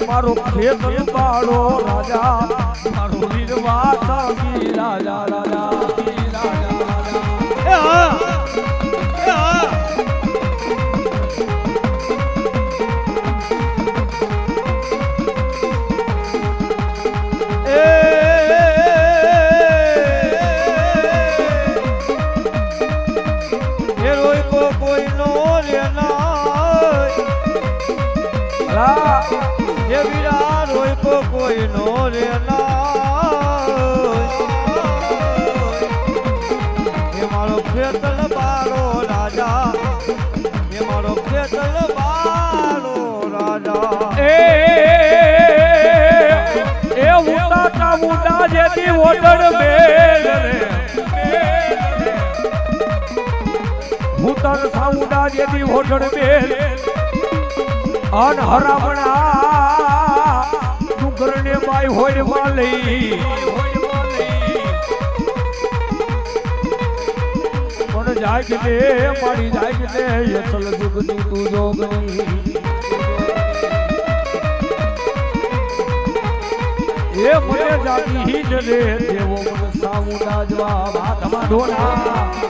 મારો ખેત પાડો રાજા મારો વીરવા સાગી રાજા રાજા કોઈ નો રે એ મારો ખેતલ બાળો રાજા એ મારો ખેતલ બાળો રાજા એ ઉતા મુંડા જેથી ઓડર બેલ રે ઉતા સાઉડા જેથી ઓડર બેલ અન હરામણા ડુંગરને બાઈ હોય વાલી પણ જાય કે દે મારી જાય કે દે યસલ જુગની તું જોગની એ મને જાતી હિન રે દેવો મને સાઉડા જવા હાથમાં ઢોલા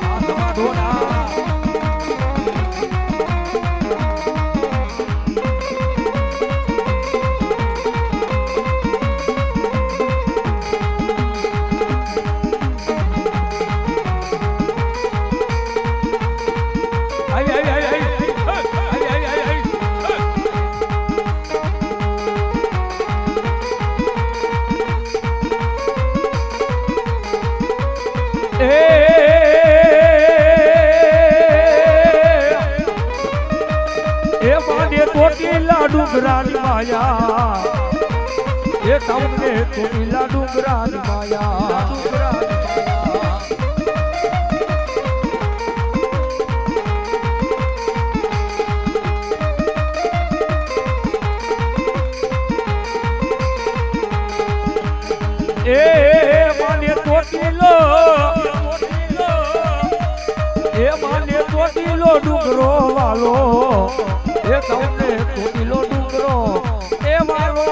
ડુંગરાની માયા એ તમને તોડીલા ડુંગરાની માયા એ માને તોડીલો એ માને તોડીલો ડુંગરો વાલો એ તમને તોડીલો ડુંગરો એ વાલો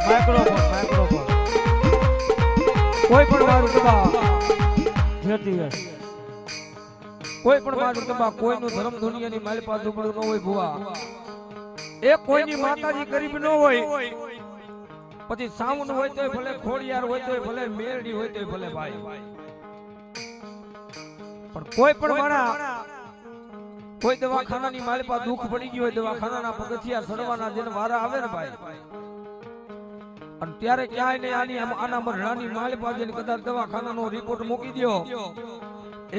માઇક્રોફોન કોઈ પણ મારું કબા જેતી કોઈ પણ મારું કબા કોઈનું ધર્મ દુનિયાની માલપા દુબળું ન હોય ભુવા એ કોઈની માતાજી ગરીબ ન હોય પછી સાઉન્ડ હોય તોય ભલે ખોડિયાર હોય તોય ભલે મેરડી હોય તોય ભલે ભાઈ પણ કોઈ પણ માણા કોઈ દવાખાનાની માલપા દુઃખ પડી ગયું હોય દવાખાનાના પગથિયા સડવાના જેને વારા આવે ને ભાઈ અને ત્યારે ક્યાંય ને આની આના મરણાની માલપા જેને કદાચ દવાખાનાનો રિપોર્ટ મૂકી દ્યો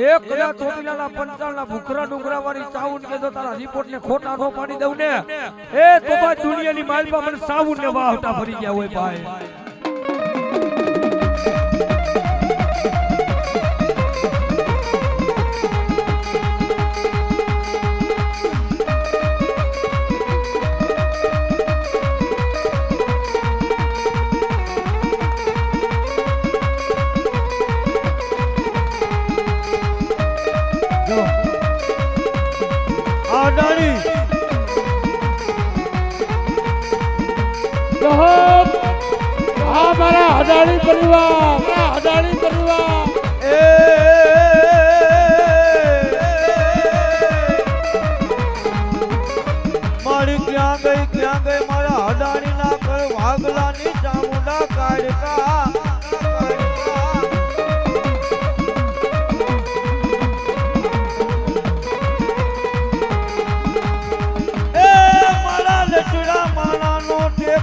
એક કદાચ ચોટીલાના પંચાળના ભૂખરા ડુંગરા વાળી સાઉન્ડ કે જો તારા રિપોર્ટ ને ખોટા નો પાડી દઉં ને એ તો ભાઈ દુનિયાની માલપા મને સાઉન્ડ ને વાહટા ભરી ગયા હોય ભાઈ અડાણી પરિવાર મારી ક્યાં ગઈ મારા અડાણી ના કર વાગલાની ચામુંડા કાઢકા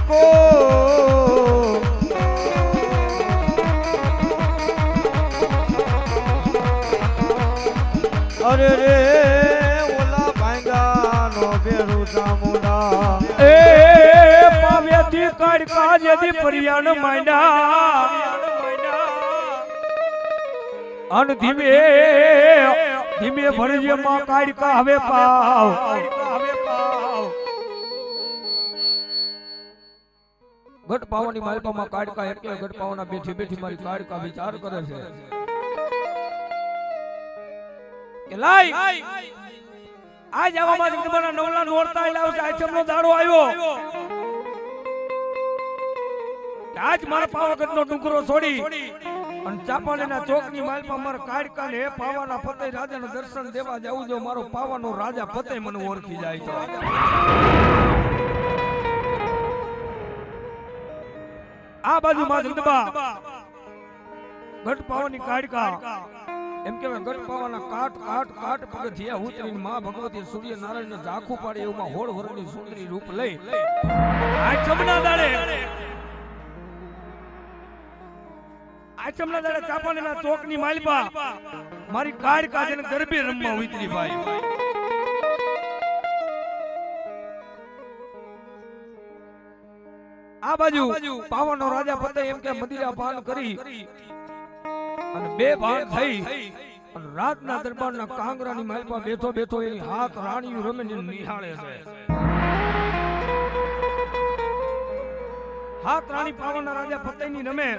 કો અરે રે ઓલા ભાંગાનો બેરુ ચામુંડા એ પાવ્યાથી કાઢકા જેથી પરિયાણ માંડ્યા અન ધીમે ધીમે ભરજે માં કાઢકા હવે પાવ ગટ પાવાની માલપામાં કાઢકા એટલે ગટ પાવાના બેઠી બેઠી મારી કાઢકા વિચાર કરે છે કે લાઈ આજ આવામાં જગદંબાના નવલા નોરતા લાવશે આચમનો દાડો આવ્યો આજ મારા પાવાગઢનો ડુંગરો છોડી અને ચાપાનેના ચોકની માલપા મારા કાઢકાને પાવાના ફતેહ રાજાના દર્શન દેવા જાવું જો મારો પાવાનો રાજા ફતેહ મને ઓળખી જાય તો આ બાજુ માં જગદંબા ગઢ પાવાની કાઢકા એમ કેવાય ગઢ પાવાના કાટ કાટ કાટ પગથિયા ઉતરીને માં ભગવતી સૂર્ય નારાયણને ઝાખું પાડે એમાં હોળ વરની સુંદરી રૂપ લઈ આચમના દાડે ચાપાનેના ચોકની માલપા મારી કાઢ કાઢીને ગરબે રમવા ઉતરી ભાઈ આ બાજુ પાવાનો રાજા ફતેહ એમ કે મદિરા પાન કરી અને બે ભાગ થઈ અને રાતના દરબારના કાંગરાની માલપા બેઠો બેઠો એની હાથ રાણીઓ રમે ને નિહાળે છે હાથ રાણી પાવાના રાજા ફતેહની રમે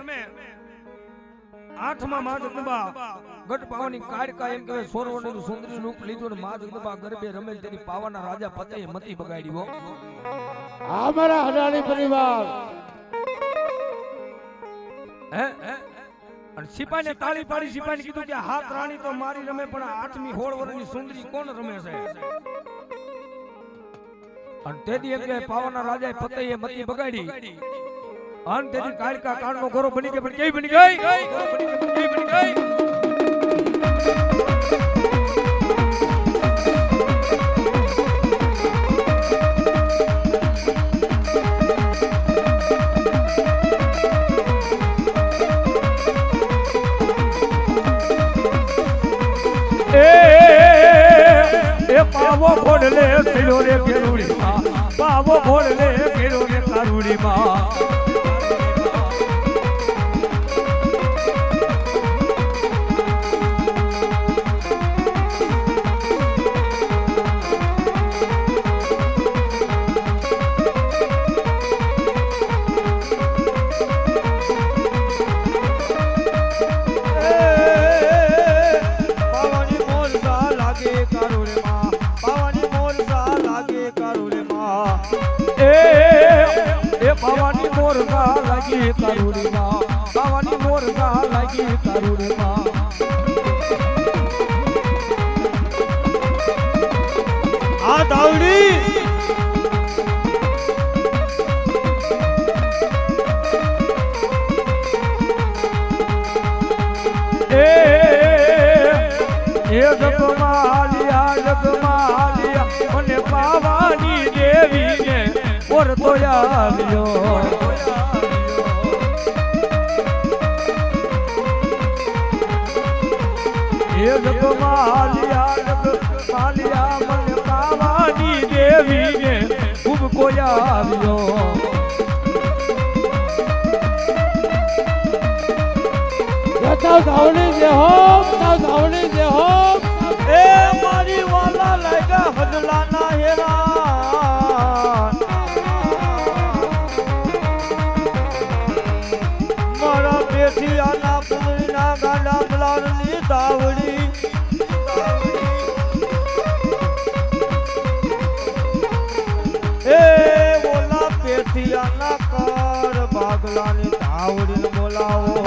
આઠમા માં જગદંબા ગઢ પાવાની કાઢકા એમ કહેવાય સોરવરનું સુંદરી રૂપ લીધું ને માં જગદંબા ગરબે રમે તેની પાવાના રાજા ફતેહે મતી બગાડી હો આ મારા અડાણી પરિવાર હે અને સિપાહીને તાળી પાડી સિપાહીને કીધું કે હાથ રાણી તો મારી રમે પણ આઠમી હોળ વરની સુંદરી કોણ રમે છે અને તેથી એમ કે પાવાના રાજાએ ફતેહે મતી બગાડી અને તેથી કાળકા કાળનો ગોરો બની ગઈ પણ કેવી બની ગઈ કેવી બની ગઈ પાવો ઘોડલે કિલો રે કેરુડી માં પાવો ઘોડલે કિલો રે કારુડી માં પાવાની મોરગા લાગી કારુડી માં પાવાની મોરગા લાગી કારુડી માં આ દાવડી એ જગમાલિયા મને પાવાની દેવી ને ઓર તો આવ્યો એ જગમાલિયા મને પાવાની દેવી ને ખૂબ કોઈ આવ્યો ધાવણી જે હો એ મારી વાલા લાગ્યા હદલાના હેરા મારા પેઠિયાના પુરીના ગાડા મલારની દાવડી એ ઓલા પેઠિયાના કર બાગલાની દાવડીને બોલાવો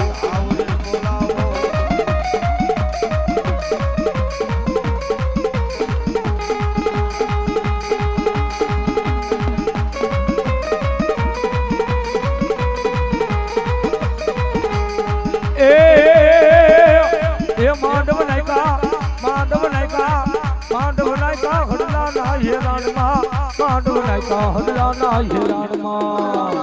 માંડવ નાયકા હડલા નાય હેરાનમાં કાંડો નાખ્યા હડલાના હેરાનમાં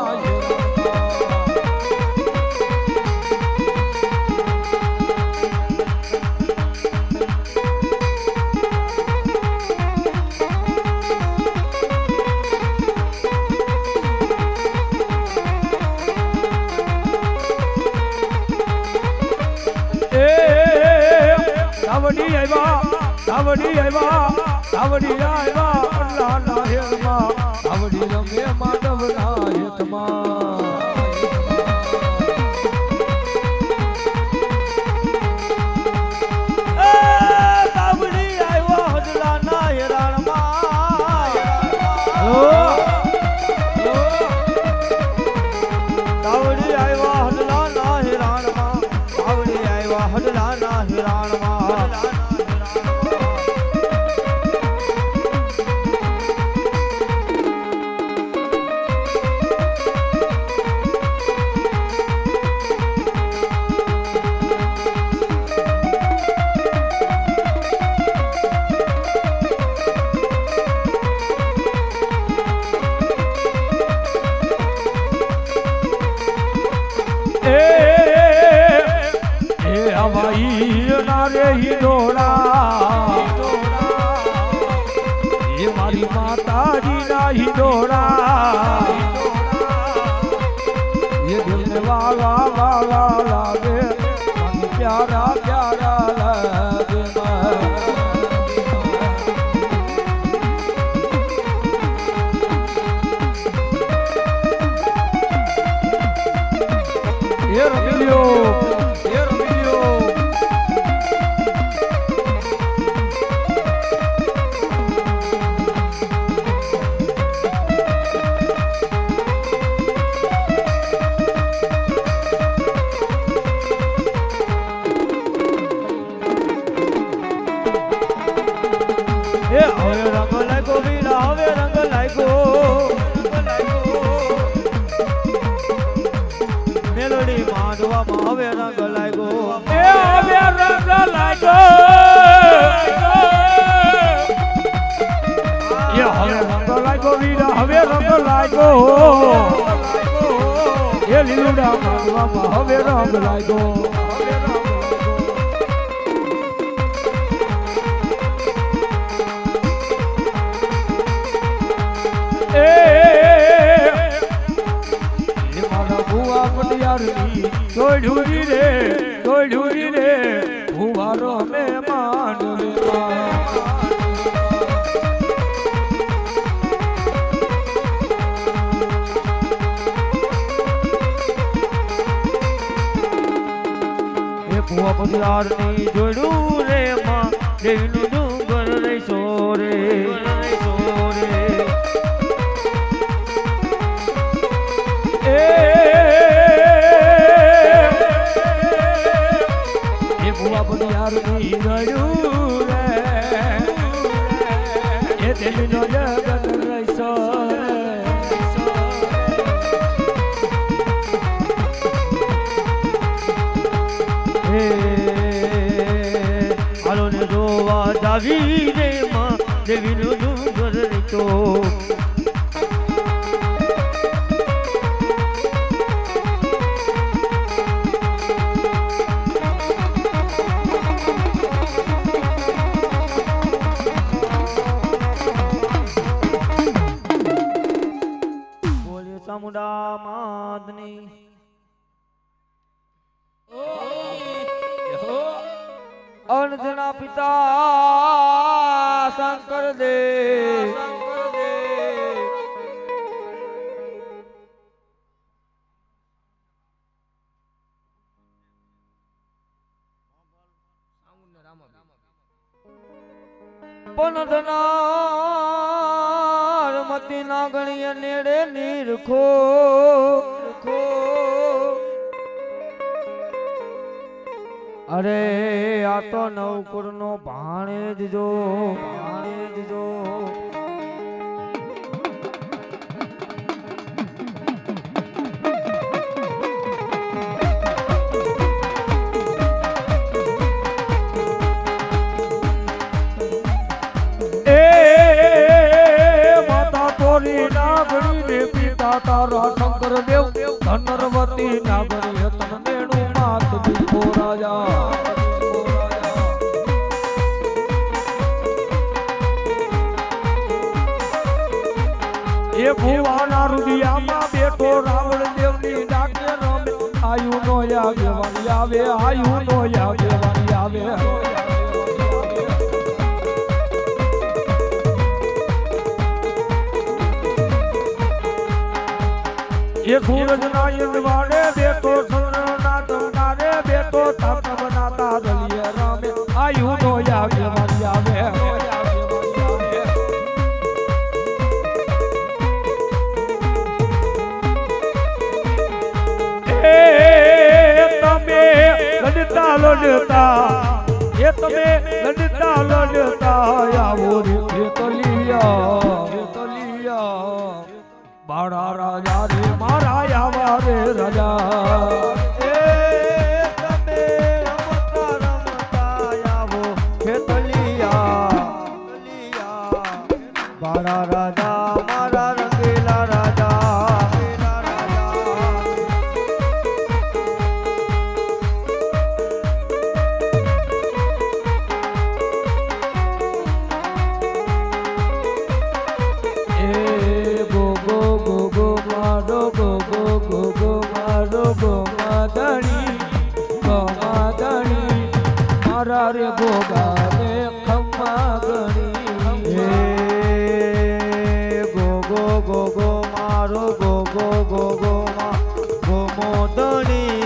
સાવડી આવ્યા અલ્લાહના હેરમાં સાવડી રમે માધવના હેતમાં સાવડી આવ્યા હડલાના હેરાણમાં સાવડી આવ્યા હડલાના હેરાણમાં સાવડી આવ્યા હડલાના હેરાણમાં મારી માતાજી ના હિડોળા એ દિલને વાલા વાલા લાગે મને પ્યારા પ્યારા લાગે એ રમી લ્યો હવે રંગ લાગ્યો વીરા હવે રંગ લાગ્યો મેલોડી માંડવામાં હવે રંગ લાગ્યો હવે રંગ લાગ્યો વીરા હવે રંગ લાગ્યો એ લીલુડા માંડવામાં હવે રંગ લાગ્યો મારા ભુવા પટિયારની તોડ્યુરી રે ભુવારો મે માંડવે એ ભુવા પટિયારની જોડ્યું રે માં દેવીનું ડુંગર રહીશો રે એ ભુવા પટિયારની ગયું રે એ દેવીનો જગત રહીશો હાલો ને જોવા જાવી રે માં દેવીનું ડુંગર રહીશો ચામુંડા માદની અર્જના પિતા શંકર દેવ પનધનાર મતી નાગણીય નેડે નીરખો અરે આ તો નવકુર નો ભાણેજ જો મે પિતા તારા શંકર દેવ ધનરવતી નાગરી તનેણું માત દીપો રાજા એ ભુવાના રુદિયામાં બેઠો રાવણ દેવની ડાકે રમે આયુ નો આગેવાની આવે આયુ નો આગેવાની આવે એ સૂરજ ના યંદવાડે બેઠો ચંદ્રના ચમકારે બેઠો તપ બનાતા દલિયે રમે આયુ નો આગેવાની આવે લડતા એ તમે લડતા આવો રે તલિયા બાળા રાજા રે મારા આવા રે રાજા એ તમે રમતા આવો ખેતલિયા બાળા રાજા મારા રંગેલા રાજા રે ગોગા રે ખમ્મા ગણી ગોગો મારો ગોગો ગોમોદણી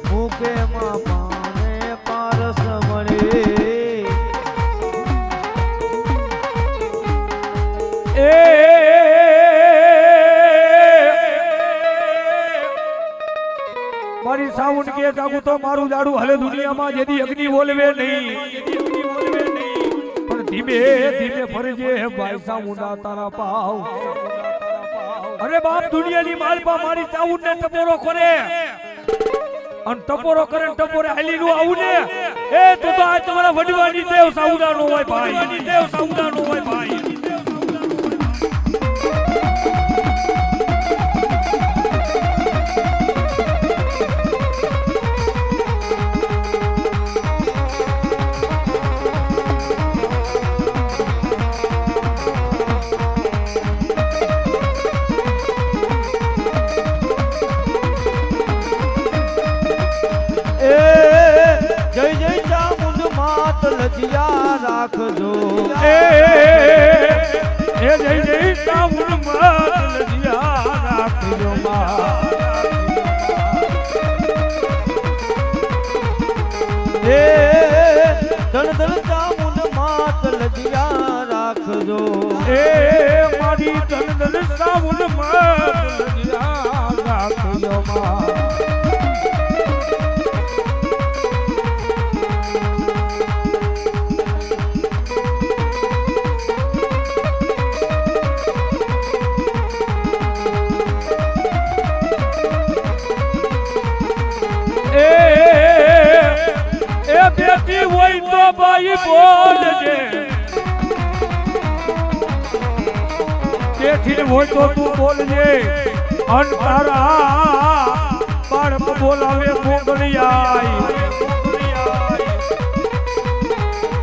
મુકે માં પાને પારસ મળે મારી સાઉન્ડ કે જાગું તો મારું જાડું હલે દુનિયામાં જેથી અગ્નિ બોલવે નહીં પણ ધીમે ધીમે ફરજે ભાઈ સાઉન્ડા તારા પાવ અરે બાપ દુનિયાની માલપા મારી સાઉન્ડ ને ટપોરો કરે અને ટપોરો કરે ટપોરે હાલી નું આવું ને એ તો આ તમારા વડવાની દેવ સાઉન્ડા નો હોય ભાઈ દેવ સાઉન્ડા નો હોય ભાઈ લજિયા રાખજો એ જય જય સાઉન્ડ માત લજિયા રાખજો એ ધન ધન સાઉન્ડ માત લજિયા રાખજો એ મારી ધન ધન સાઉન્ડ માત લજિયા રાખજો બેટી હોય તો ભાઈ બોલજે બેટી હોય તો તું બોલજે અન તારા બાળક બોલાવે મોગલિયાઈ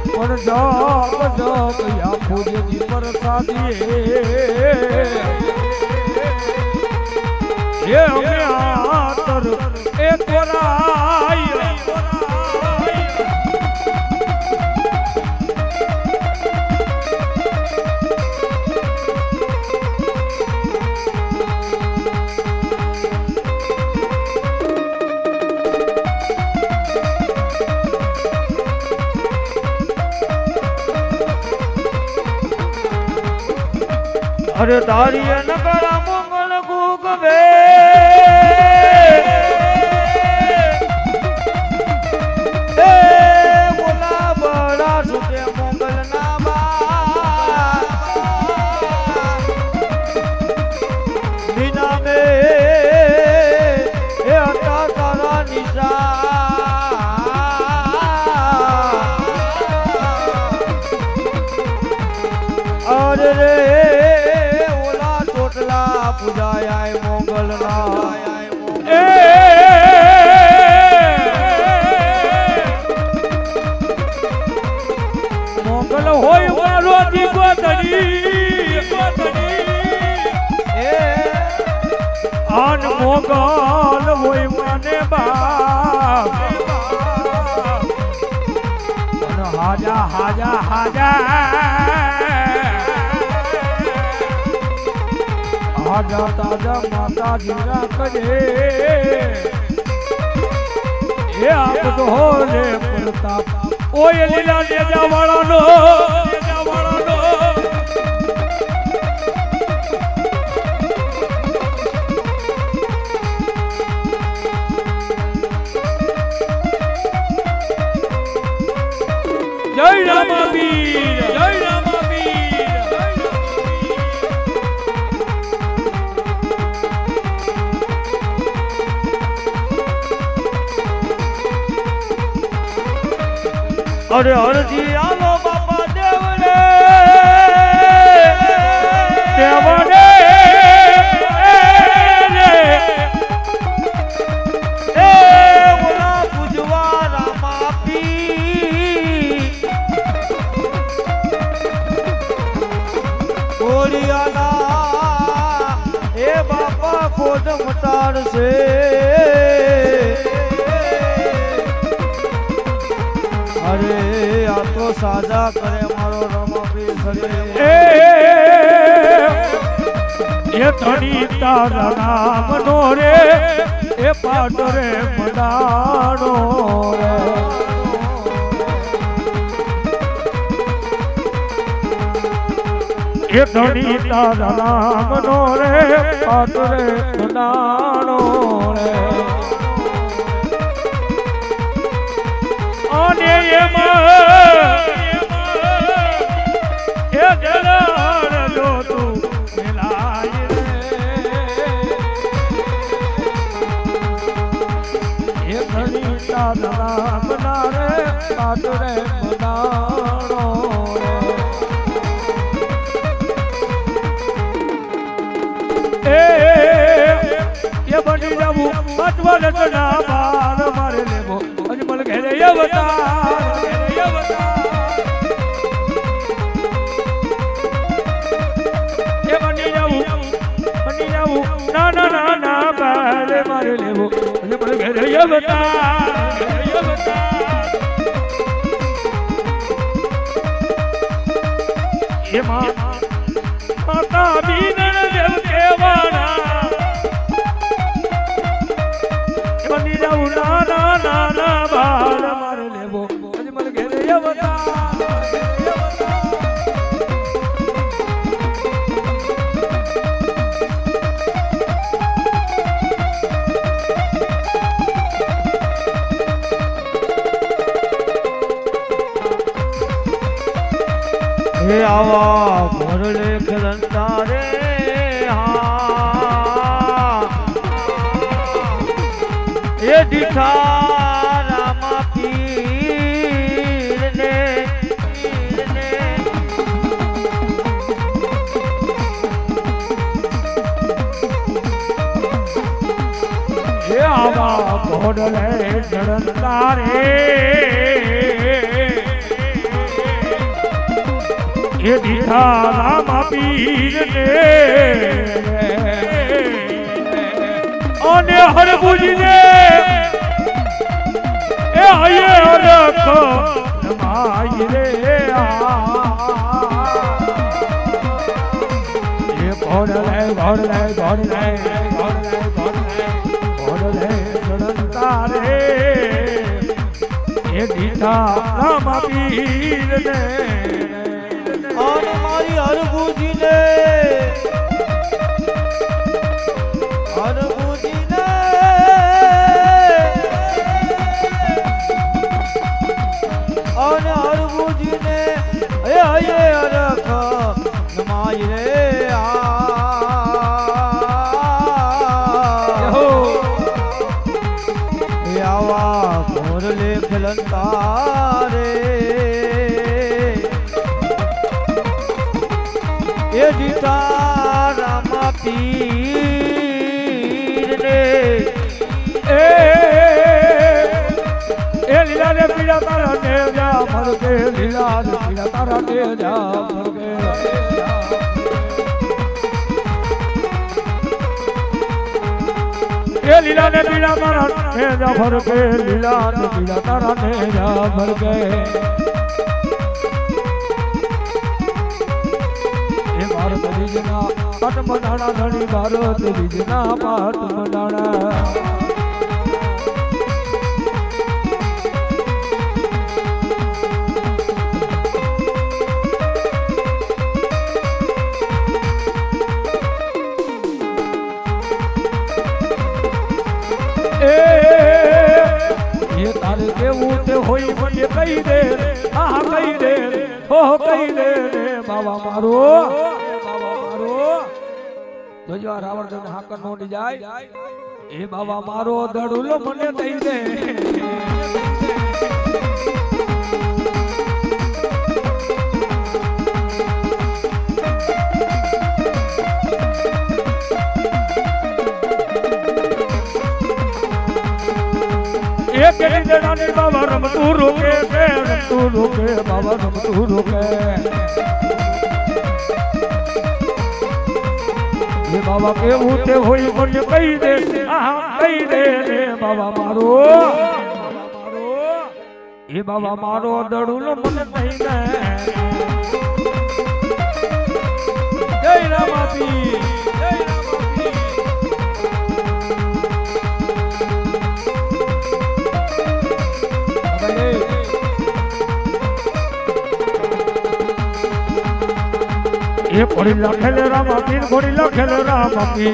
પણ જપ યા ફૂજની પ્રસાદીએ એ અમે આતર એ કોરાય અરે તારી નગર મંગલ ગુગવે એ બોલા બડા સુતે મંગલ ના બા બિના મે એ અટા તારા નિશા પૂજાય મોગલના મોગલ હોય મારો દીકો તરી આન મોગલ હોય મને બાપ હાજા હાજા હાજા હાજા તાજા માતાજી ના કરે એ આપ તો રે પ્રતાપ ઓય લીલા નેજા વાળાનો જય રામાવીર જય રામાવીર અરે હરજી આલો બાપા દેવને દેવને એ ઓલા પૂજવા રામાપી કોરિયાના એ બાપા કોદ મટાડશે અરે આ તો સાજા કરે મારો રમાપી સરે એ ધણી તારા નામ નો રે એ પાટ રે મડાણો રે એ ધણી તારા નામ નો રે પાટ રે મડાણો રે અને એમાં એ જલાર જો તું મિલાય રે એ ઘણી તારા બનારે પાટરે બનાણો રે એ બની જવું મતવલ ના બાર મારે લેવો અજમલ ઘેરે અવતાર એ બની જવું ના ના ના ના બાર મારે લેવો અજમલ ઘેરે અવતાર એમાં માતા બીનર દેવ કેવાના બની જાઉં ના ના ના ના બાર મારે લેવો અજમલ ઘેરે અવતાર હે આવા ભરલે ખલંતા રે હા એ દીઠા રામા પીર ને હે આવા ભરલે ખલંતા રે એ દીઠા રામા પીર ને અને હરભુજી ને એ આયે રખ નમાય રે એ ભોડલે જડંતા રે એ દીઠા રામા પીર ને અને મારી હરભુજીને અને હરભુજીને હે હે અરખ નમાય રે આવા ઘોર લેખ લંતા રે એ દીઠા રામા પી ફરકે લીલા ને પીળા તારા નેજા ફરકે એ લીલા ને પીળા તારા નેજા ફરકે લીલા ને પીળા તારા નેજા ફરકે એ ભારત બીજના પાટ મંડાણા ધણી ભારત બીજના પાટ મંડાણા ये तारे केवू ते होई મને કહી દે આ કહી દે હો કહી દે બાબા મારો જોજો આ રાવણ હાકર નોડી જાય એ બાબા મારો દડુલો મને કહી દે एक जनानी बाबा रमतू रोके बाबा रमतू रोके ये बाबा के ऊते होई मन कही दे कही दे बाबा मारो ये बाबा मारो दड़ूलो मन कही दे जय रामापी जय रामापी ये घोड़ी लखेले रामा पीर घोड़ी लखेले रामा पीर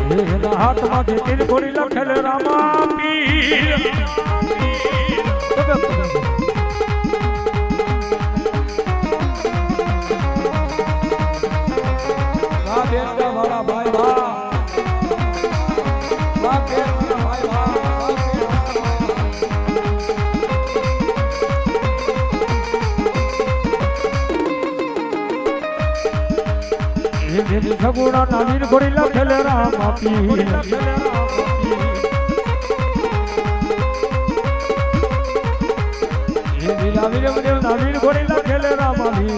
ये हाथ माथे तीर घोड़ी लखेले रामा पीर वाह बेटा वाला भाई वाह वाह बेटा भाई वाह સગુણા નાવીર ઘોડી લખેલે રામાપી એ દિલાવીર મને નાવીર ઘોડી લખેલે રામાપી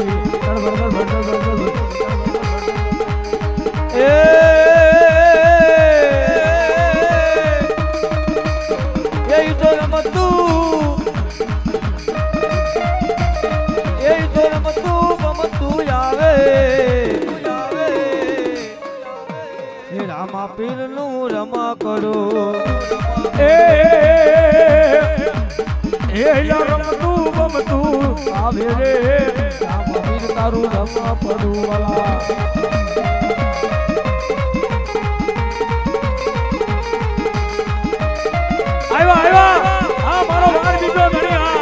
એ તો રમતું આવે રામા પીર નું રમા કરો એ રમતું બમતું આવે રે રામા પીર તારું રમા પડું વાલા આવ્યા હા મારો વાર બીજો ધણિયા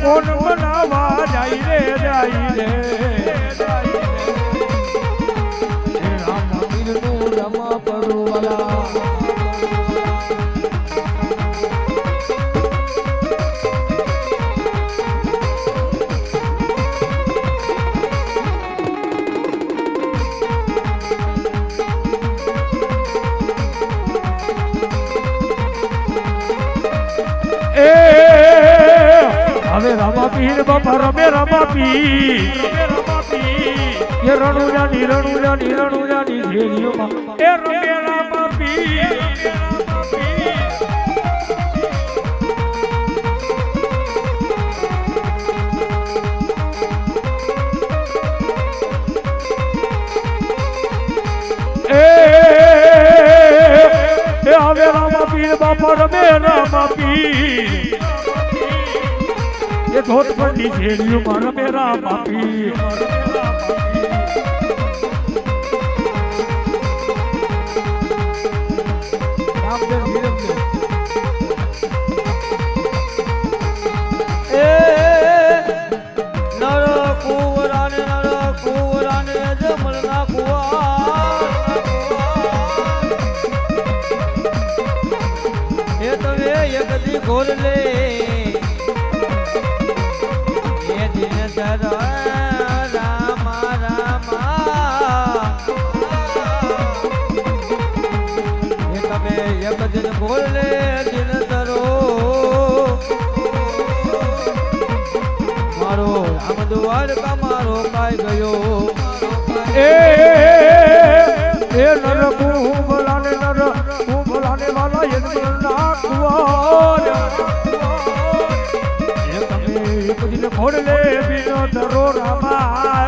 કોણ બનાવા જાય રે રામા પીર નું રમા પડું વાલા હવે રામા પીર બાપા રમે રામા પીર એ રણુજાની ઝેરીઓમાં એ રમે રામા પીર હવે રામા પીર બાપા રમે રામા પીર ये धोत पंडी झेलियो मार मेरा बापी રામદેવ વીરમદેવ એ નર કુંવરાને જમલના કુંવાર એ તમે એક દી ઘોર લે એ દિન ધર રામા રામા એ તમે એક દિન ઘોર લે દિન ધરો મારો રામ દ્વારકા મારો કાઈ ગયો એ નર કુંભલાને વાલા યજમાનના કુંવર એ તમે એક દિન ઘોડ લે બીનો ધરો રામા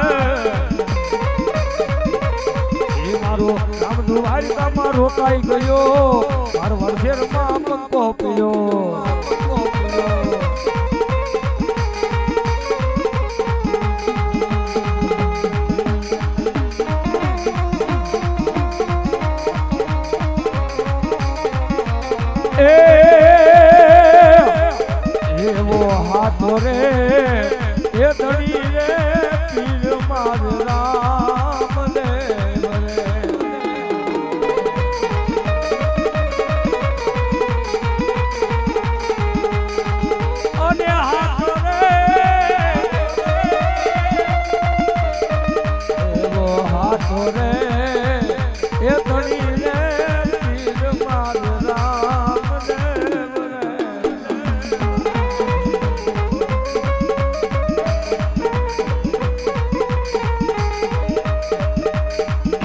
એ મારો રામ દ્વારકા મારો કાઈ ગયો મારો વર્ષેરમાં પંકો પીયો એવો હાથો રે એ ધડી રે પીર માર રામ દેવ રે અને હાથો રે એવો હાથો રે એ ધડી રે પીર માર રામ દેવ રે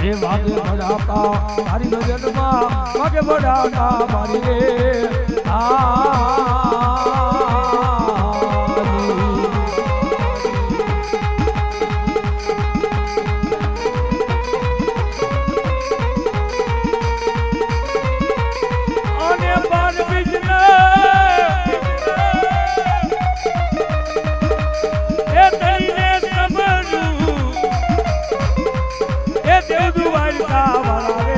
એ વાગે બડાકા મારી નજરમાં વાગે બડાકા મારી રે અને બાર બીજને એ તઈને સમજું એ દેવ દ્વારકા વાળા રે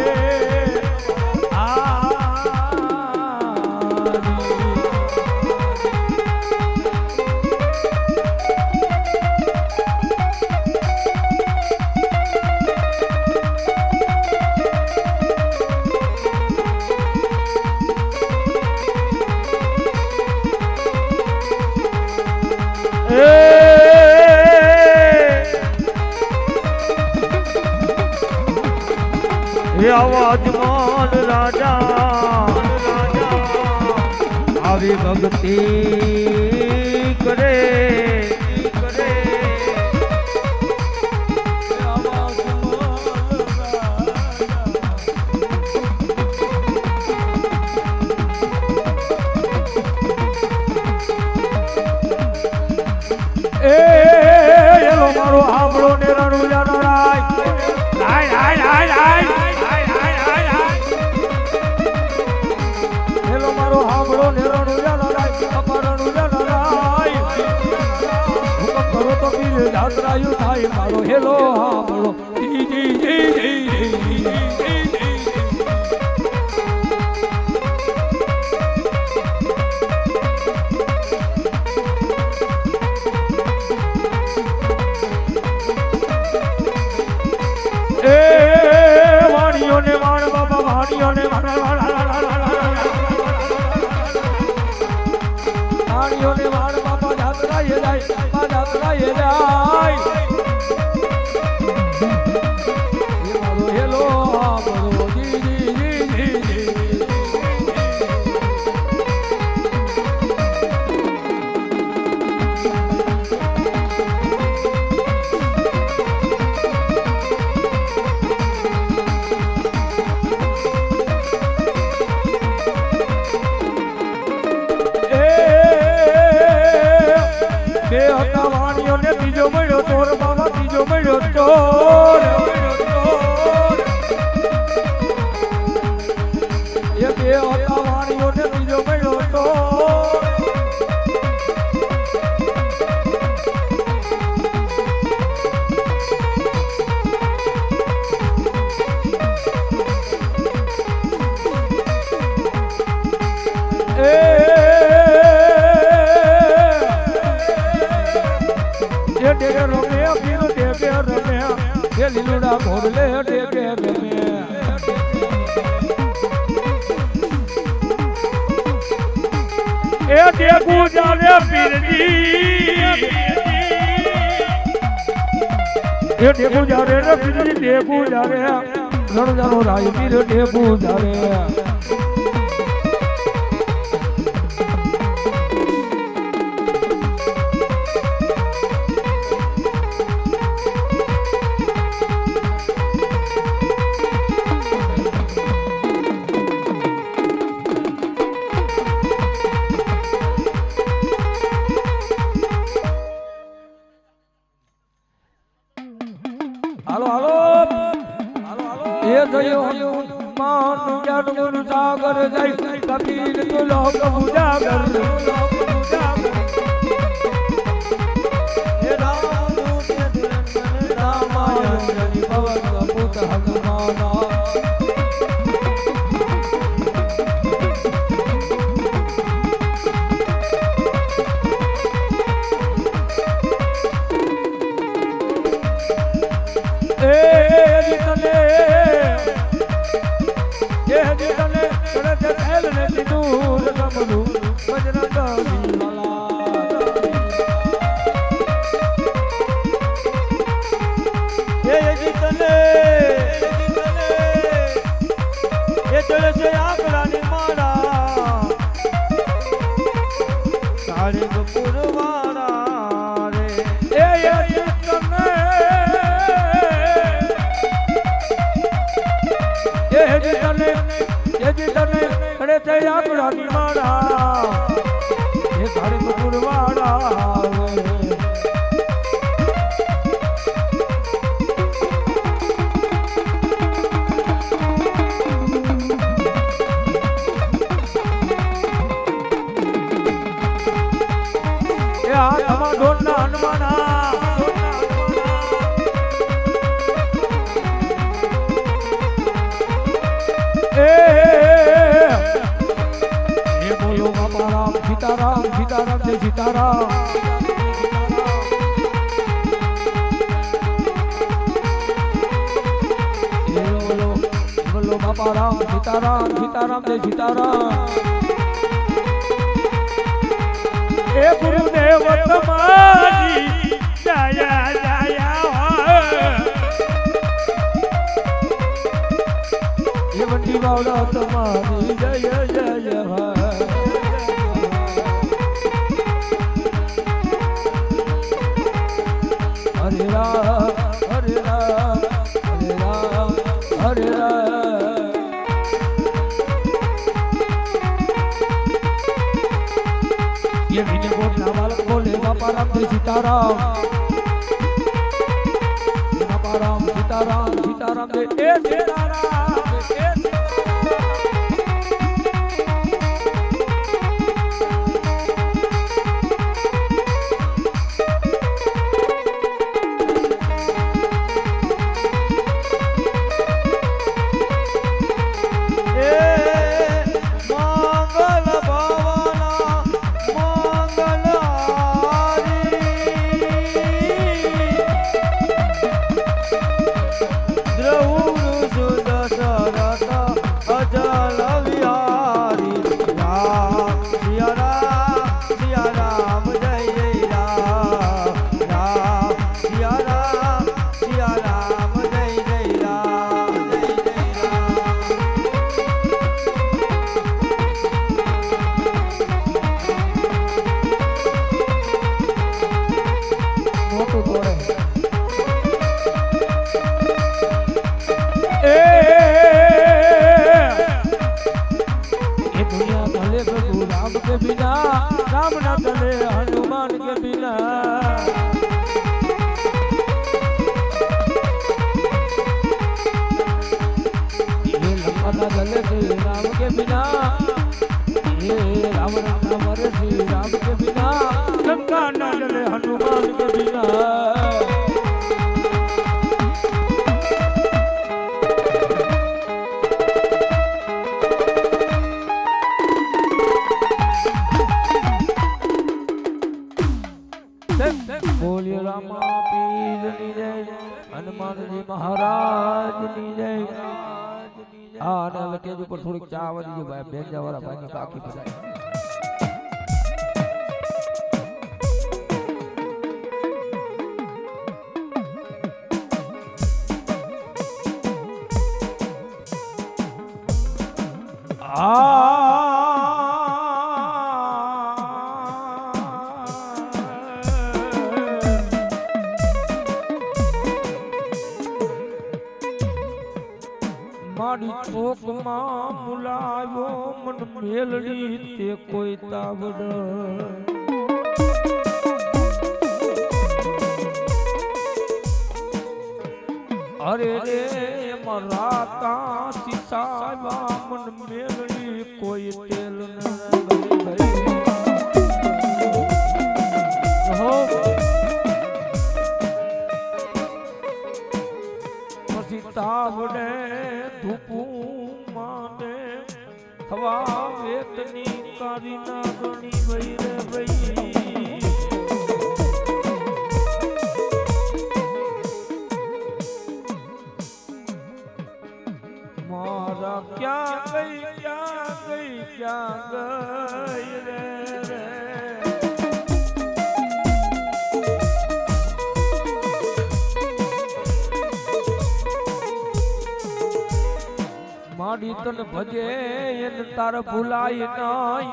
આવાજ માન રાજા આવી ભક્તિ કરે એલો મારો આંબળો ને રણુજાનો રાય એલો મારો આંબળો ને રણુજાનો રાય અપરણુજાનો રાય હુકમ કરો તો બીજ જાત્રાયુ થાય મારો હેલો આંબળો જી જી જી જી વાણીઓને વાણ બાબા વાણીઓને વાણીઓને વાણ બાબા જાત્રા એ જાય બાબા જાત્રા એ જાય એ મારો હેલો મારો જી જી જી જી જી બે હતા વાણીઓને બીજો ઘોડા ઘોડલે ડેગે ગમે એ દેખું જાને પીરજી એ ડેગુ જારે રે પીરજી ડેગુ જારે રણ જાનો રાય પીર ડેગુ જારે હાલો હાલો એ જયો હનુમાન જ્ઞાન ગુરુ સાગર જય કબીર તુ લોક ઉજાગર હે રામ દૂત ધુરંધર રામાયણ પવન પુત હનુમાના સીતારામ સીતારામ જય સીતારામ બોલો બોલો બાપા રામ સીતારામ સીતારામ જય સીતારામ એ ગુરુદેવ તમારી જયા જયા એ વંડી વાવડા તમારી જય જય જય હરે રામ હરે રામ હરે રામ હરે રામ ये विजय कोटला वाला बोले बापा राम जय सीताराम बापा राम सीताराम सीताराम जय सीताराम राम न चले हनुमान के बिना ये लंका न चले श्री राम के बिना ये रावण न मरे श्री राम के बिना लंका न चले हनुमान के बिना बोलिए रामा पीर जय हनुमान जी महाराज સ્ટેજ ઉપર થોડીક ચા આવવા દીજો ભાઈ બેંજા વાળા ભાઈ બાકી બધા મારી ચોકમાં મુલાયો મન મેલડી તે કોઈ તાવડ અરે રે મરાતા સીસાવા મન મેલડી કોઈ તેલ ન પછી તાવડે ધૂપું માને હવા વેતની કારી ના ગણી વઈ રે વઈ મારા ક્યાં ગઈ રે માડી તન ભજે એન તાર ભૂલાય નહીં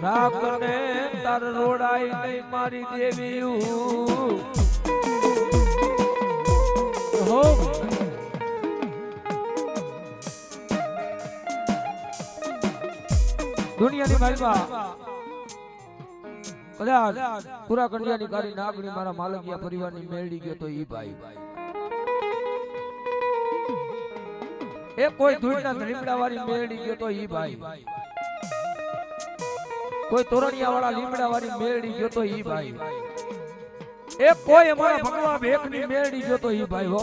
રાખને તાર રોડાય નહીં મારી દેવી હો દુનિયાની માલમાં કદાચ પૂરા કંડિયાની કારી નાગણી મારા માલકિયા પરિવારની મેળડી ગયો તો ઈ ભાઈ એ કોઈ ધૂળના લીમડા વાળી મેળડી ગયો તો ઈ ભાઈ કોઈ તોરણિયા વાળા લીમડા વાળી મેળડી ગયો તો ઈ ભાઈ એ કોઈ અમારા ભગવા ભેખની મેળડી ગયો તો ઈ ભાઈ હો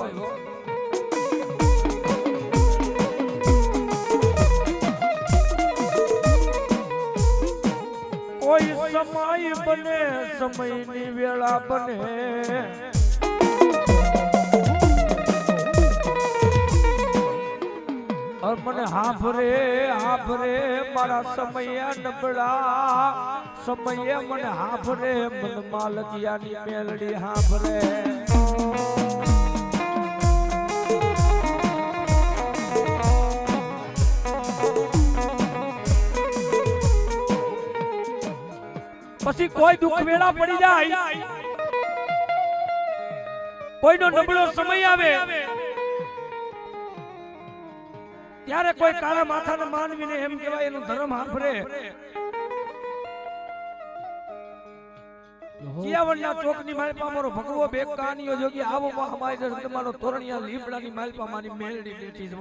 કોઈ સમય બને સમયની વેળા બને મને હાફરે મારા સમય નબળા સમયે મને હાફરે મન માલકિયાની મેલડી હાફરે પછી કોઈ દુઃખ વેળા પડી જાય કોઈનો નબળો સમય આવે ત્યારે કોઈ કાળા માથાના માનવીને એમ કહેવાય એનો ધર્મ હાંભરે જીયાવડના ચોકની માલપા મારો ભગવો બેક કહાનીઓ જોગી આવો અમારી તમારો તોરણિયા લીમડાની માલપા મારી મેલડી બેઠી છે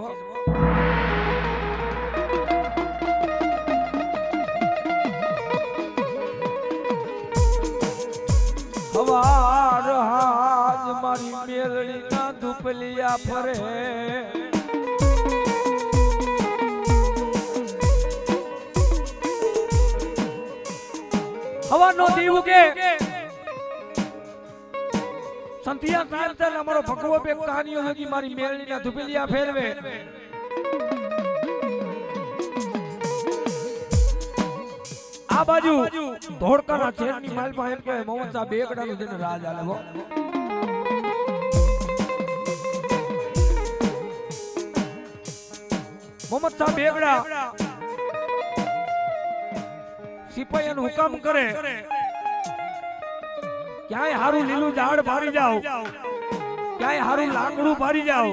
હવાર હાજ મારી મેલડી ના ધૂપલિયા ફરે હવાનો દીવ કે સંતિયા કાલ તલ અમારો ભગવો બે કહાનીઓ જોગી મારી મેલડીના ધુપલિયા ફેરવે આ બાજુ ધોળકાના ચેરની માલમાં એમ કહેવાય મોહમ્મદ સાહેબ બેગડાનું જેને રાજ આલે હો મોહમ્મદ સાહેબ બેગડા સિપાહીનો હુકમ કરે ક્યાંય હારું લીલું ઝાડ ભારી જાવ ક્યાંય હારું લાકડું ભારી જાવ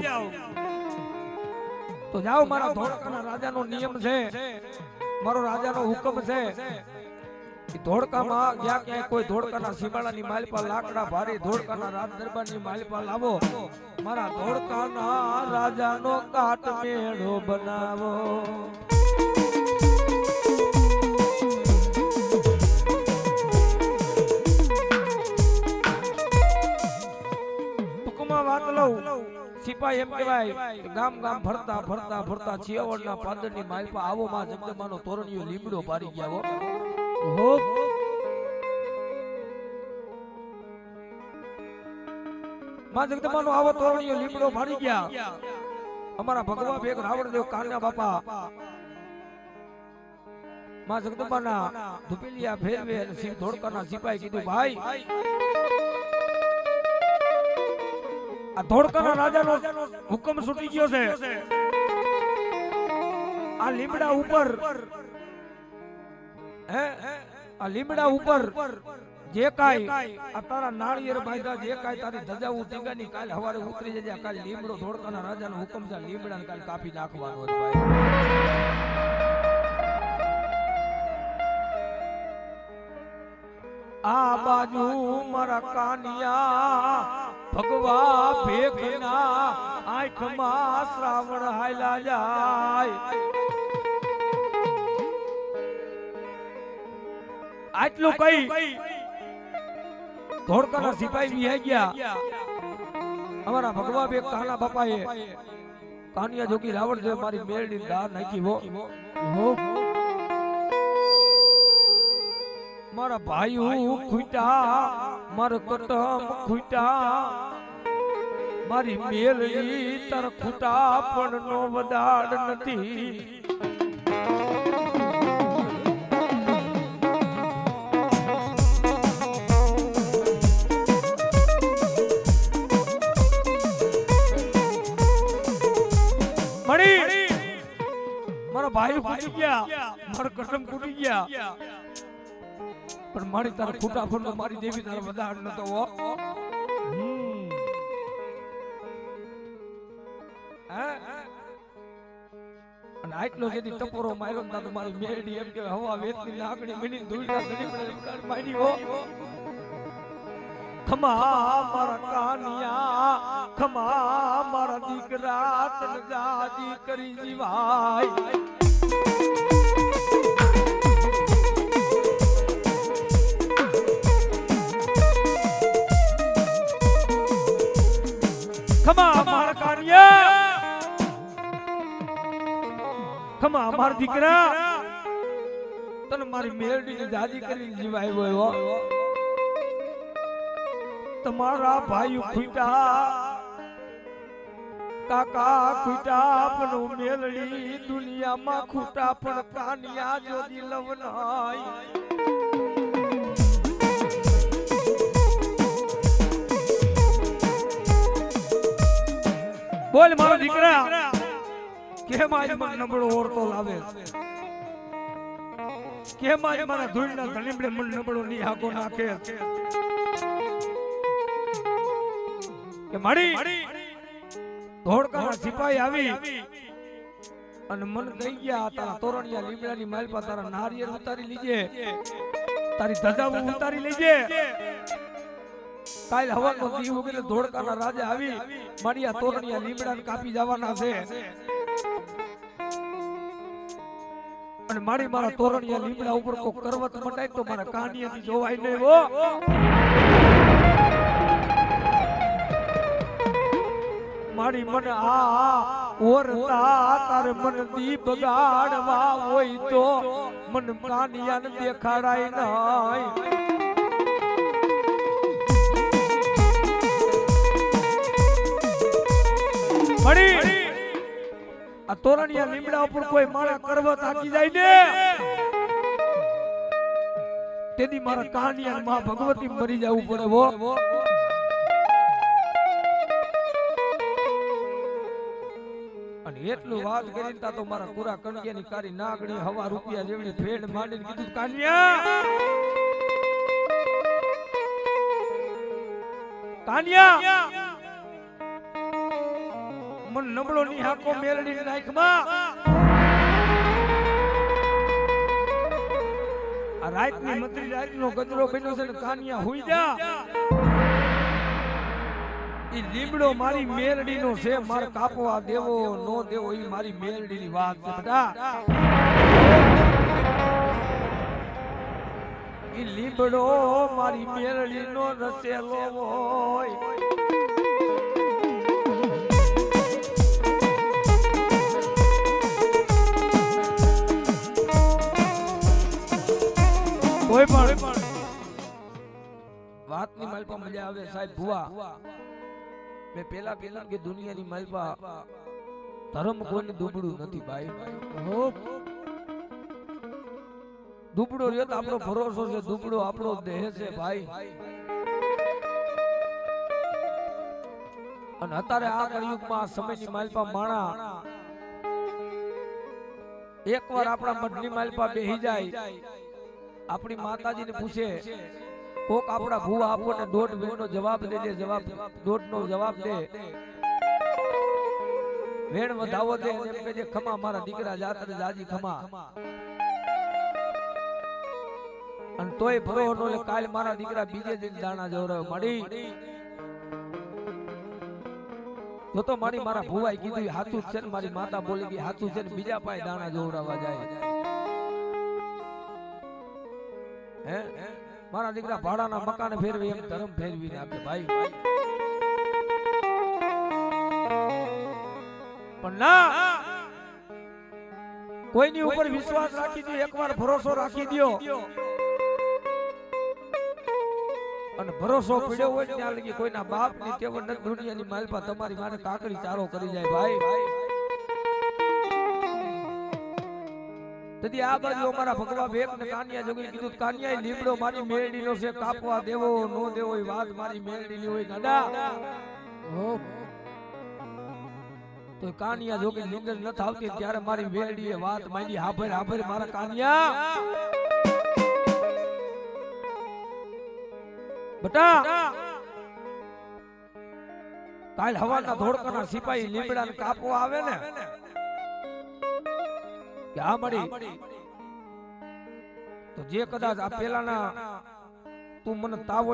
તો જાઓ મારા ધોળકાના રાજાનો નિયમ છે મારો રાજાનો હુકમ છે કે ધોળકામાં જ્યાં ક્યાંય કોઈ ધોળકાના સીમાડાની માલપા લાકડા ભારી ધોળકાના રાજ દરબારની માલપા લાવો મારા ધોળકાના રાજાનો કાટ મેળો બનાવો સિપાહી એમ કહેવાય ગામ ગામ ફરતા ફરતા ફરતા ચિયાવડના પાદરની માલપા આવો માં જગદમાનો તોરણીયો લીમડો પારી ગયા હો માં જગદમાનો આવો તોરણીયો લીમડો પારી ગયા અમારા ભગવા ભેગ રાવણદેવ કાના બાપા માં જગદંબાના ધુપેલિયા ફેરવે અને શિવ ધોળકાના સિપાઈ કીધું ભાઈ આ ધોળકાના રાજાનો હુકમ છૂટી ગયો છે આ લીમડા ઉપર આ લીમડા ઉપર જે કાઈ આ તારા નાળિયેર બાંધ્યા જે કાઈ તારી ધજાવું ટીંગાની કાલ હવારે ઉતરી જજે કાલ લીમડો ધોળકાના રાજાનો હુકમ છે લીમડાને કાલ કાપી નાખવાનો છે ભાઈ આ બાજુ મારા કાનિયા ભગવા ભેગના આંખમાં શ્રાવણ હાયલા જાય આટલું કઈ ધોળકાના સિપાઈ વિહાઈ ગયા અમારા ભગવા ભેગ કાના બાપાએ કાનિયા જોગી રાવણ દેવ મારી મેળની દાર નાખી હો મારા ભાઈઓ ખૂટા મારા કટમ ખૂટા મારી મેલડી તર ખૂટા પણ નો વદાડ નથી મળી મારા ભાઈઓ ખૂટી ગયા મારા કટમ ખૂટી ગયા પણ મારી તારા ખૂટા ફોન મારી દેવી તારા વદાડ નતો હો અને આટલો જેથી ટપોરો માર્યો ને તો મારી મેરડી એમ કે હવા વેતની લાકડી મિની ધૂળના ધડી પડે મારી હો ખમા મારા કાનિયા ખમા મારા દીકરા તન જાજી કરી જીવાય ખમા મારા કાનિયા ખમા મારા દીકરા તને મારી મેરડી ને જાજી કરી જીવાય હોય તમારા ભાઈ ખૂટા કાકા ખૂટા પણ મેલડી દુનિયામાં ખૂટા પણ કાનિયા જોદી લવનાય બોલ મારો દીકરા કેમ આજ મને નબળો ઓરતો લાવે કેમ આજ મારા ધૂળના ધલીમડે મને નબળો ની હાકો નાખે કે માડી ધોળકાના સિપાઈ આવી અને મન કહી ગયા તારા તોરણિયા લીમડાની માલપા તારા નારિયેળ ઉતારી લીજે તારી ધજાઓ ઉતારી લેજે કાલ હવાનો દી ઉગીને ધોળકાના રાજા આવી મારી આ તોરણિયા લીમડાને કાપી જવાના છે અને મારી મારા તોરણિયા લીમડા ઉપર કોઈ કરવત મંડાય તો મારા કાનિયાથી જોવાય નહીં હો મારી મને આ ઓરતા તારે મન દી બગાડવા હોય તો મન કાનિયાને દેખાડાય નહીં મળી આ તોરણિયા લીમડા ઉપર કોઈ મારા કરવત આકી જાય ને તેથી મારા કાનિયા માં ભગવતી મરી જવું પડે હો અને એટલું વાત કરીને તા તો મારા પૂરા કણિયાની કારી નાગણી હવા રૂપિયા જેવડી ફેડ માંડીને કીધું કાનિયા કાનિયા મન નબળો ની હાકો મેલડી નાખમાં આ રાતની મંત્રી રાતનો ગજરો બન્યો છે ને કાનિયા હુઈ જા ઈ લીમડો મારી મેલડી નો છે માર કાપવા દેવો નો દેવો ઈ મારી મેલડી ની વાત છે બેટા ઈ લીમડો મારી મેલડી નો રસેલો હોય કોઈ પણ વાતની માલપા મજા આવે સાહેબ ભુવા મેં પેલા કે દુનિયાની માલપા ધર્મ કોઈને દુબળું નથી ભાઈ. હો દુબળો રહ્યો તો આપણો ભરોસો છે, દુબળો આપણો દેહ છે ભાઈ. અને અત્યારે આ કળિયુગમાં સમયની માલપા માણા એકવાર આપણા મઢની માલપા બેહી જાય, આપણી માતાજીને પૂછે, કોક આપણા ભૂવા આપણને દોઢ વેણનો જવાબ દે, દોઢનો જવાબ દે, વેણ વધાવો દે, એમ કહેજે ખમા મારા દીકરા જાતરે જાજી ખમા. અને તોય ભરો નો લે, કાલ મારા દીકરા બીજે દિન દાણા જોરાવ મળી. જો તો મારા ભુવાએ કીધું હાથું છે ને, મારી માતા બોલી ગઈ હાથું છે ને, બીજા પાસે દાણા જોવડાવવા જાય. હે મારા દીકરા ભાડાના મકાન ફેરવી એમ ધર્મ ફેરવીને આપે ભાઈ. પણ ના, કોઈની ઉપર વિશ્વાસ રાખી દો, એકવાર ભરોસો રાખી દો, અને ભરોસો પડ્યો હોય ત્યાં લગી કોઈના બાપ ની તેવ ન દુનિયાની માલપા તમારી માને કાકડી ચારો કરી જાય ભાઈ. તેથી આ બાજુ અમારા ભગવા ભેગ ને કાનિયા જોગી કીધું, કાનિયા લીમડો મારી મેળડીનો છે, કાપવા દેવો નો દેવો એ વાત મારી મેળડીની હોય ગાડા. તો કાનિયા જોગી લીંગર ન થાવતી ત્યારે મારી મેળડીએ વાત માંડી, હાભર હાભર મારા કાનિયા. બટા કાલ હવાના ધોળકાના સિપાહી લીમડાને કાપવા આવે ને, કે આ મળી તો જે કદાચ આ પેલાના તું મને તાવો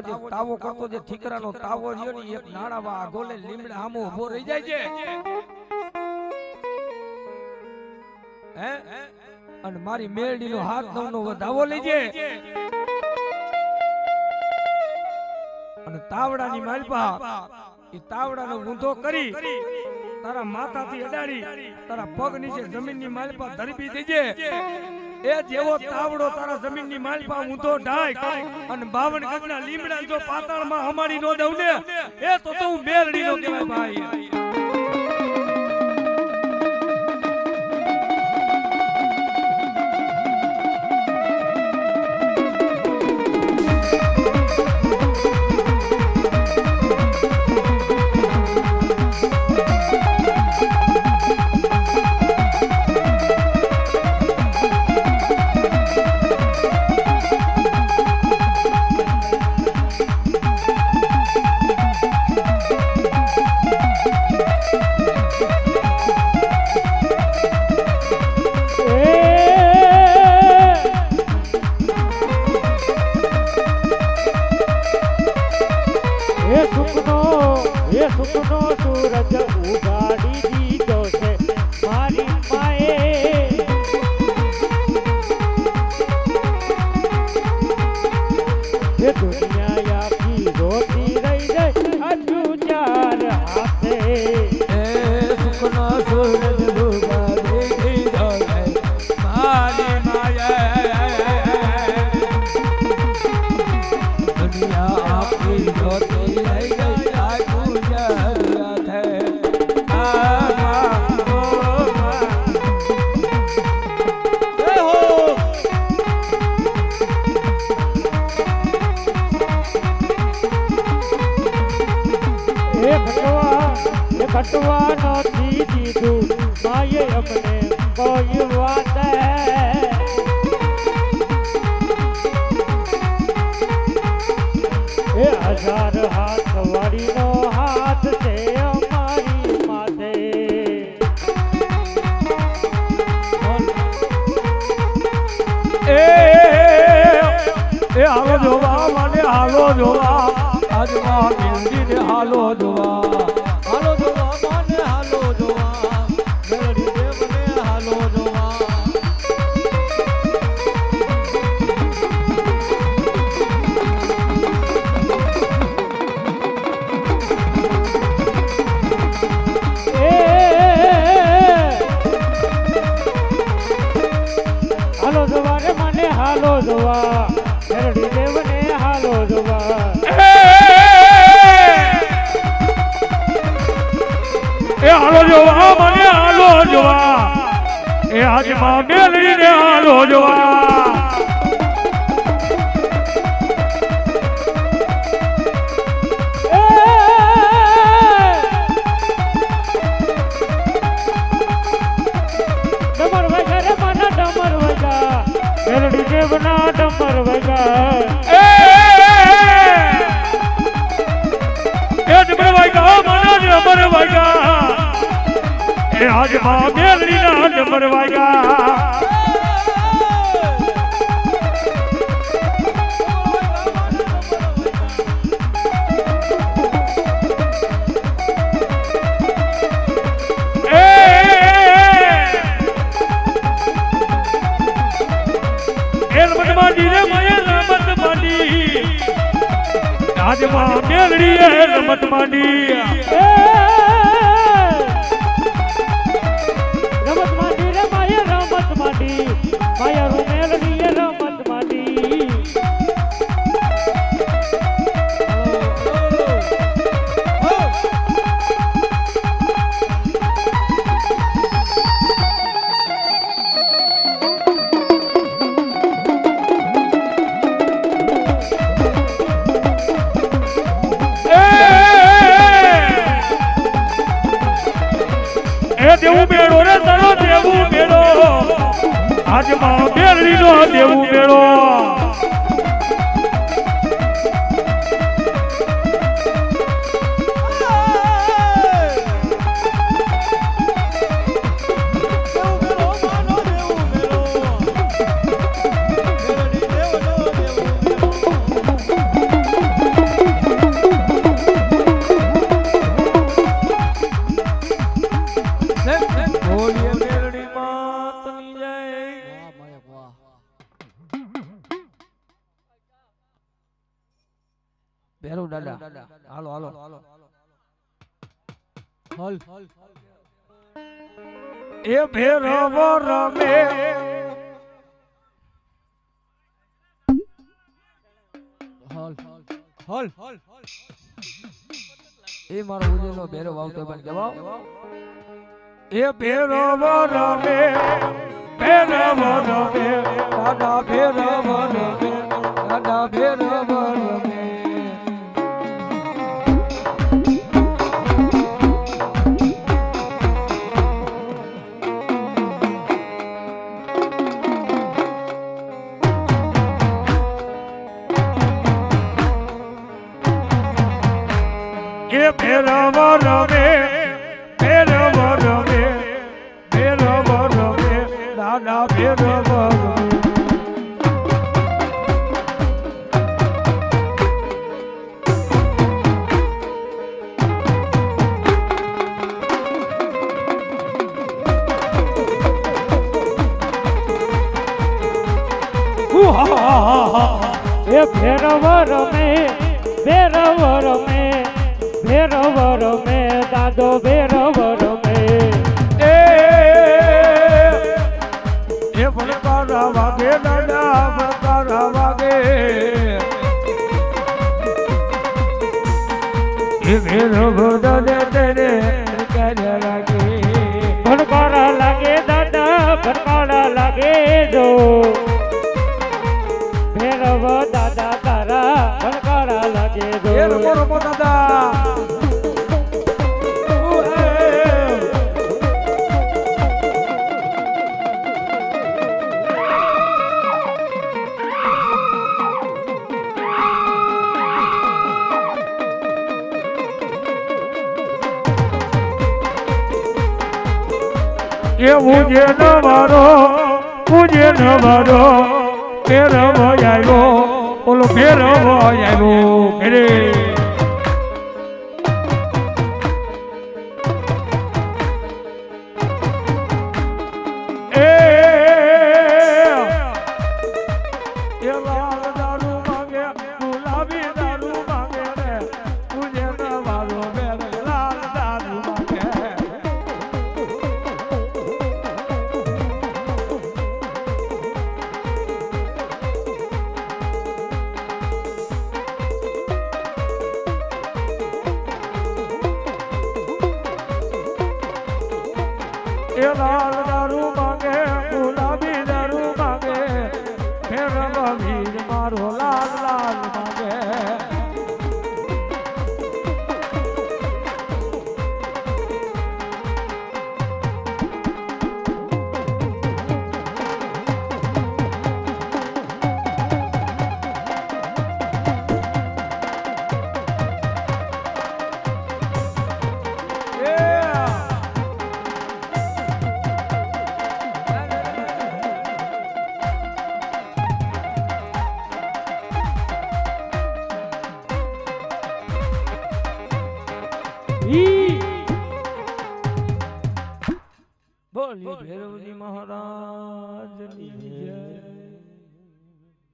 કરતો જે ઠીકરાનો તાવો રહ્યો ને, એક નાણાવા આગોલે લીમડા આમો ઉભો રહી જાય છે, હે અને મારી મેરડીનો હાથ નવનો વધાવો લઈ જાય અને તાવડાની માલપા એ તાવડાનો ઊંધો કરી તારા માથાથી અડાડી તારા પગ નીચે જમીનની માલપા ધરબી દેજે. એ જેવો તાવડો તારા જમીનની માલપા ઊંધો ઢાય અને 52 ગજના લીમડા જો પાતાળમાં હમાડી નો દઉં ને, એ તો હું મેરડીનો કહેવાય ભાઈ. સુખનો સૂરજ ઉગાડી દીધો છે મારી માએ, એ દુનિયા આખી રોતી રહી જાય હજુ ચાર હાથે. એ સુખનો સૂરજ ઉગાડી દીધો છે મારી માએ, દુનિયા આખી રોતી રહી ગઈ ખટવા નથી દીધું માએ અમને કોઈ વાત, એ 1000 હાથ વાળીનો હાથ છે અમારી માથે. એ હાલો જોવા મને હાલો જોવા, આજમાં મિલજીને હાલો જોવા, હાલો જોવા મને હાલો જોવા, મેરડી દેવને હાલો જોવા. હાલો જોવા રે મને હાલો જોવા, મેરડી દેવને હાલો જોવા. આજમાં મેલડીને હાલો જોવા ડમર વગા રે માના ડમર વગા મેલડી દેવના ડમર વગા એ ડમર વાગ્યા માના ડમર વાગ્યા એ આજમાં મેલડીના ડમર વાગ્યા આજમાં મેલડી રમત માંડી રમત માંડી રે માયા રમત માંડી માયા રો મેલડી રમત માંડી દેવું મેળો રે તારો દેવું મેળો આજમાં મેલડીનો દેવું મેળો બોલીએ મેલડી માતની જય ભેરવ દાદા હાલો હાલો હલ એ ભેરવ રમે હલ એ મારો ઉજેલો ભેરવ આવતો પણ જવાબ એ ભેરવ રમે ભેરવ રમે દાદા ભેરવ રમે દાદા ભેરવ રમે એ ભેરવ રમે ભેરવ રમે ભેરવ રમે દાદા ભેરવ રમે એ ભેરવ રમે ભેરવ રમે ભેરવ રમે દાદો ભેરવ રમે એ ફણકારા વાગે દાદા ફણકારા વાગે એ ભેરવ દાદા તેને કાર્ય લાગે ભણકારા લાગે દાદા ભણકારા લાગે જો ભેરવ દાદા તારા ભણકારા લાગે જો એ રમો રમો દાદા એવું જે નવારો પૂજે નવારો ફેરવ આવ્યો ઓલો ફેરવ આવ્યો ફેરે એ લાલ દારૂ માંગે ગુલાબી દારૂ માંગે રે પૂજે નવારો ફેરે લાલ દારૂ માંગે એ લાલ દારૂ માંગે ઈ બોલી ભૈરવજી મહારાજની જય